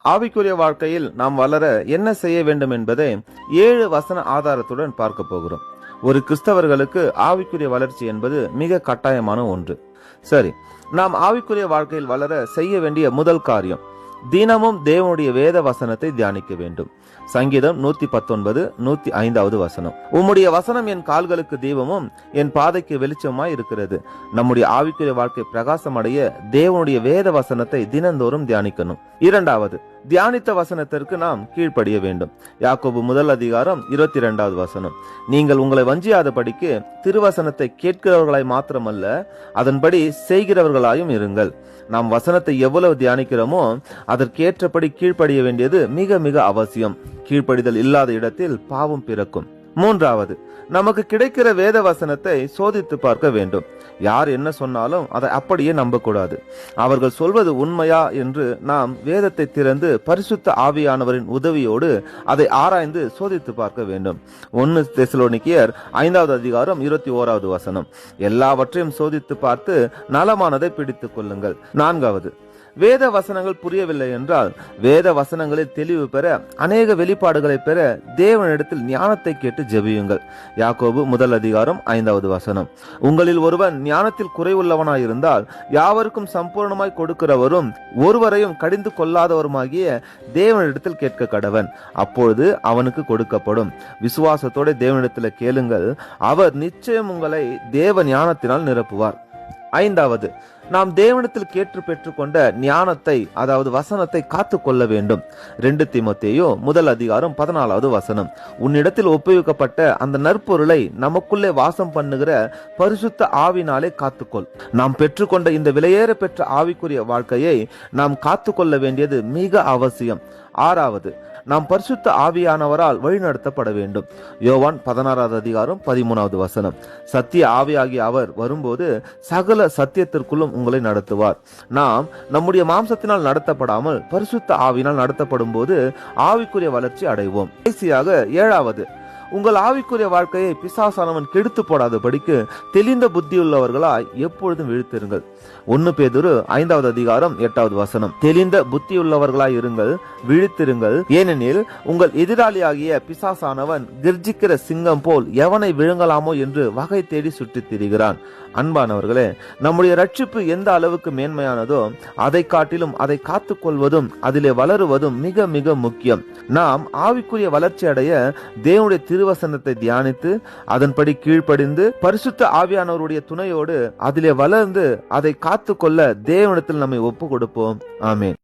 ஆவிக்குரிய வாழ்க்கையில் நாம் வளர என்ன செய்ய வேண்டும் என்பதை 7 வசன ஆதாரத்துடன் பார்க்க போகிறோம். ஒரு கிறிஸ்தவர்களுக்கு ஆவிக்குரிய வளர்ச்சி என்பது மிக கட்டாயமான ஒன்று. சரி, நாம் ஆவிக்குரிய வாழ்க்கையில் வளர செய்ய வேண்டிய முதல் காரியம், தினமும் தேவனுடைய வேத வசனத்தை தியானிக்க வேண்டும். சங்கீதம் 119 105 வசனம், உம்முடைய வசனம் என் கால்களுக்கு தீபமும் என் பாதைக்கு வெளிச்சமாய் இருக்கிறது. நம்முடைய ஆவிக்குரிய வாழ்க்கை பிரகாசம் அடைய தேவனுடைய வேத வசனத்தை தினந்தோறும் தியானிக்கணும். இரண்டாவது, தியானித்த வசனத்திற்கு நாம் கீழ்ப்படிய வேண்டும். யாக்கோபு 1:22 வசனம், நீங்கள் உங்களை வஞ்சியாதபடிக்கு திருவசனத்தை கேட்கிறவர்களாய் மாத்திரமல்ல, அதன்படி செய்கிறவர்களாயும் இருங்கள். நாம் வசனத்தை எவ்வளவு தியானிக்கிறோமோ அதற்கேற்றபடி கீழ்ப்படிய வேண்டியது மிக மிக அவசியம். கீழ்ப்படிதல் இல்லாத இடத்தில் பாவம் பிறக்கும். மூன்றாவது, நமக்கு கிடைக்கிற வேத வசனத்தை சோதித்து பார்க்க வேண்டும். யார் என்ன சொன்னாலும் அதை அப்படியே நம்பக்கூடாது. அவர்கள் சொல்வது உண்மையா என்று நாம் வேதத்தை திறந்து பரிசுத்த ஆவியானவரின் உதவியோடு அதை ஆராய்ந்து சோதித்து பார்க்க வேண்டும். 1 தெசலோனிக்கேயர் 5:21 வசனம், எல்லாவற்றையும் சோதித்து பார்த்து நலமானதை பிடித்துக் கொள்ளுங்கள். நான்காவது, வேத வசனங்கள் புரியவில்லை என்றால் வேத வசனங்களில் தெளிவு பெற, அநேக வெளிப்பாடுகளை பெற தேவனிடத்தில் ஞானத்தை கேட்டு ஜெபியுங்கள். யாக்கோபு 1:5 வசனம், உங்களில் ஒருவன் ஞானத்தில் குறைவுள்ளவனாயிருந்தால் யாவருக்கும் சம்பூர்ணமாய் கொடுக்கிறவரும் ஒருவரையும் கடிந்து கொள்ளாதவருமாகிய தேவனிடத்தில் கேட்க கடவன், அப்பொழுது அவனுக்கு கொடுக்கப்படும். விசுவாசத்தோட தேவனிடத்தில் கேளுங்கள், அவர் நிச்சயம் உங்களை தேவ ஞானத்தினால் நிரப்புவார். ஐந்தாவது, நாம் தேவனிடத்தில் கேட்டு பெற்றுக்கொண்ட ஞானத்தை, அதாவது வசனத்தை காத்து கொள்ள வேண்டும். 2 தீமோத்தேயு 1:14 வசனம், உன்னிடத்தில் ஒப்புவிக்கப்பட்ட அந்த நற்பொருளை நமக்குள்ளே வாசம் பண்ணுகிற பரிசுத்த ஆவினாலே காத்துக்கொள். நாம் பெற்றுக்கொண்ட இந்த விலையேற பெற்ற ஆவிக்குரிய வாழ்க்கையை நாம் காத்து கொள்ள வேண்டியது மிக அவசியம். ஆறாவது, நாம் பரிசுத்த ஆவியானவரால் வழிநடத்தப்பட வேண்டும். யோவான் 16:13 வசனம், சத்திய ஆவியாகிய அவர் வரும்போது சகல சத்தியத்திற்குள்ளும் உங்களை நடத்துவார். நாம் நம்முடைய மாம்சத்தினால் நடத்தப்படாமல் பரிசுத்த ஆவியினால் நடத்தப்படும் போது ஆவிக்குரிய வளர்ச்சி அடைவோம். கடைசியாக ஏழாவது, உங்கள் ஆவிக்குரிய வாழ்க்கையை பிசாசானவன் கெடுத்து போடாதபடிக்கு தெளிந்த புத்தியுள்ளவர்களாய் எப்பொழுதும் விழித்திருங்கள். 1 பேதுரு 5:8 வசனம், தெளிந்த புத்தியுள்ளவர்களாய் இருங்கள், விழித்திருங்கள், ஏனெனில் உங்கள் எதிராளியாகிய பிசாசானவன் கர்ஜிக்கிற சிங்கம் போல் எவனை விழுங்கலாமோ என்று வகை தேடி சுற்றித் திரிகிறான். அன்பானவர்களே, நம்முடைய ரட்சிப்பு எந்த அளவுக்கு மேன்மையானதோ அதை காட்டிலும் அதை காத்து கொள்வதும் அதிலே வளருவதும் மிக மிக முக்கியம். நாம் ஆவிக்குரிய வளர்ச்சி அடைய தேவனுடைய திருவசனத்தை தியானித்து அதன்படி கீழ்ப்படிந்து பரிசுத்த ஆவியானவருடைய துணையோடு அதிலே வளர்ந்து அதை காத்து கொள்ள தேவனிடத்தில் நம்மை ஒப்பு கொடுப்போம். ஆமென்.